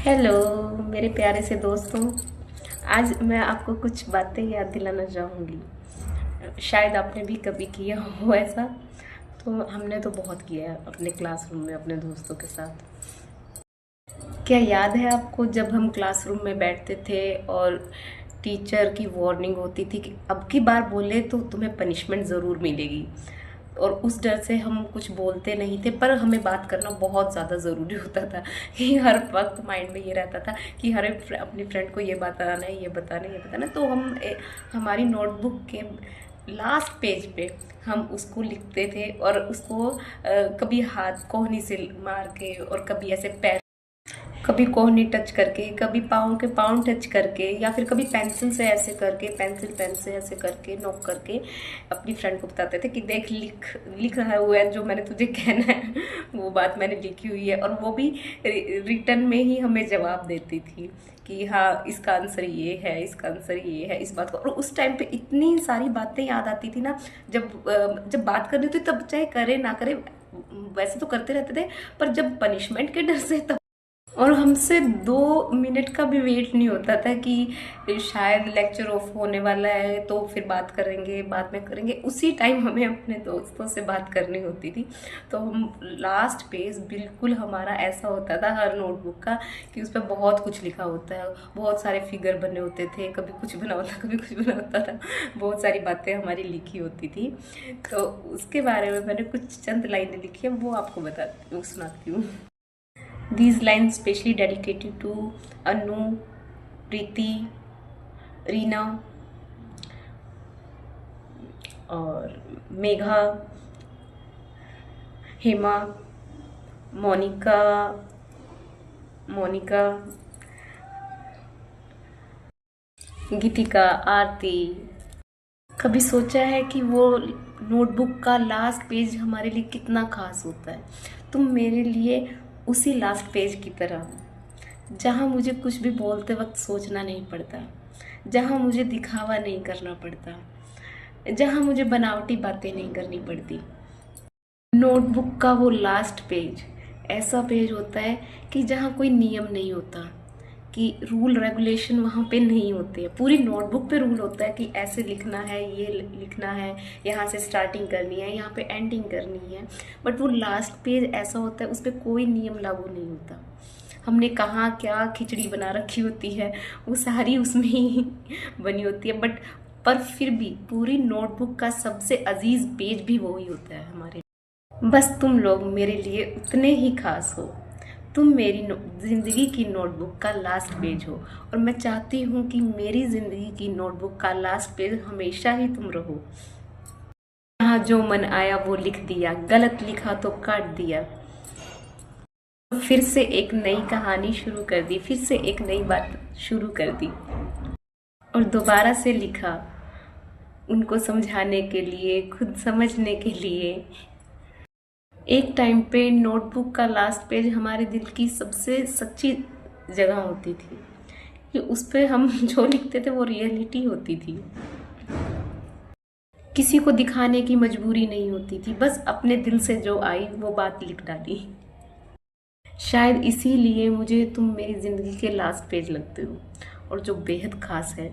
Hello मेरे प्यारे से दोस्तों। आज मैं आपको कुछ बातें याद दिलाना चाहूँगी। शायद आपने भी कभी किया हो ऐसा। तो हमने तो बहुत किया है अपने क्लासरूम में अपने दोस्तों के साथ। क्या याद है आपको जब हम क्लासरूम में बैठते थे और टीचर की वार्निंग होती थी कि अब की बार बोले तो तुम्हें पनिशमेंट ज़रूर मिलेगी। और उस डर से हम कुछ बोलते नहीं थे, पर हमें बात करना बहुत ज़्यादा ज़रूरी होता था कि हर वक्त माइंड में ये रहता था कि हर एक अपनी फ्रेंड को ये बताना है, ये बताना है, ये बताना है। तो हम हमारी नोटबुक के लास्ट पेज पे हम उसको लिखते थे और उसको कभी हाथ कोहनी से मार के और कभी ऐसे पैर, कभी कोहनी टच करके, कभी पाँव के पाँव टच करके, या फिर कभी पेंसिल से ऐसे करके, पेंसिल पेन से ऐसे करके नोक करके अपनी फ्रेंड को बताते थे कि देख लिख लिख रहा हुआ है, जो मैंने तुझे कहना है वो बात मैंने लिखी हुई है। और वो भी रिटर्न में ही हमें जवाब देती थी कि हाँ इसका आंसर ये है, इसका आंसर ये है, इस बात को। और उस टाइम पे इतनी सारी बातें याद आती थी ना, जब बात करनी होती तब चाहे करे ना करे, वैसे तो करते रहते थे, पर जब पनिशमेंट के डर से तब। और हमसे 2 मिनट का भी वेट नहीं होता था कि शायद लेक्चर ऑफ होने वाला है तो फिर बात करेंगे, बाद में करेंगे। उसी टाइम हमें अपने दोस्तों से बात करनी होती थी। तो हम लास्ट पेज बिल्कुल हमारा ऐसा होता था हर नोटबुक का कि उस पर बहुत कुछ लिखा होता है, बहुत सारे फिगर बने होते थे, कभी कुछ बना होता, कभी कुछ बना होता था, बहुत सारी बातें हमारी लिखी होती थी। तो उसके बारे में मैंने कुछ चंद लाइनें लिखी है, वो आपको बताती हूँ, सुनाती हूँ। These lines specially dedicated to Anu, Preeti, Reena और मेघा, हेमा, मोनिका, मोनिका, गीतिका, आरती। कभी सोचा है कि वो नोटबुक का लास्ट पेज हमारे लिए कितना खास होता है? तुम मेरे लिए उसी लास्ट पेज की तरह हो, जहाँ मुझे कुछ भी बोलते वक्त सोचना नहीं पड़ता, जहाँ मुझे दिखावा नहीं करना पड़ता, जहाँ मुझे बनावटी बातें नहीं करनी पड़ती। नोटबुक का वो लास्ट पेज ऐसा पेज होता है कि जहाँ कोई नियम नहीं होता, कि रूल रेगुलेशन वहाँ पे नहीं होते हैं। पूरी नोटबुक पे रूल होता है कि ऐसे लिखना है, ये लिखना है, यहाँ से स्टार्टिंग करनी है, यहाँ पे एंडिंग करनी है। बट वो लास्ट पेज ऐसा होता है, उस पर कोई नियम लागू नहीं होता। हमने कहाँ क्या खिचड़ी बना रखी होती है वो सारी उसमें ही बनी होती है। बट पर फिर भी पूरी नोटबुक का सबसे अजीज पेज भी वही होता है हमारे। बस तुम लोग मेरे लिए उतने ही खास हो। तुम मेरी जिंदगी की नोटबुक का लास्ट पेज हो, और मैं चाहती हूँ कि मेरी जिंदगी की नोटबुक का लास्ट पेज हमेशा ही तुम रहो। यहाँ जो मन आया वो लिख दिया, गलत लिखा तो काट दिया, फिर से एक नई कहानी शुरू कर दी, फिर से एक नई बात शुरू कर दी और दोबारा से लिखा, उनको समझाने के लिए, खुद समझने के लिए। एक टाइम पे नोटबुक का लास्ट पेज हमारे दिल की सबसे सच्ची जगह होती थी, कि उस पे हम जो लिखते थे वो रियलिटी होती थी। किसी को दिखाने की मजबूरी नहीं होती थी, बस अपने दिल से जो आई वो बात लिख डाली। शायद इसीलिए मुझे तुम मेरी जिंदगी के लास्ट पेज लगते हो, और जो बेहद खास है,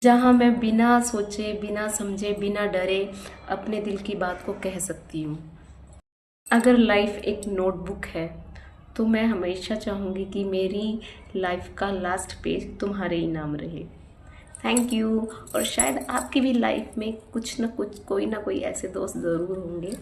जहाँ मैं बिना सोचे, बिना समझे, बिना डरे अपने दिल की बात को कह सकती हूँ। अगर लाइफ एक नोटबुक है तो मैं हमेशा चाहूँगी कि मेरी लाइफ का लास्ट पेज तुम्हारे ही नाम रहे। Thank you. और शायद आपकी भी लाइफ में कुछ ना कुछ, कोई ना कोई ऐसे दोस्त ज़रूर होंगे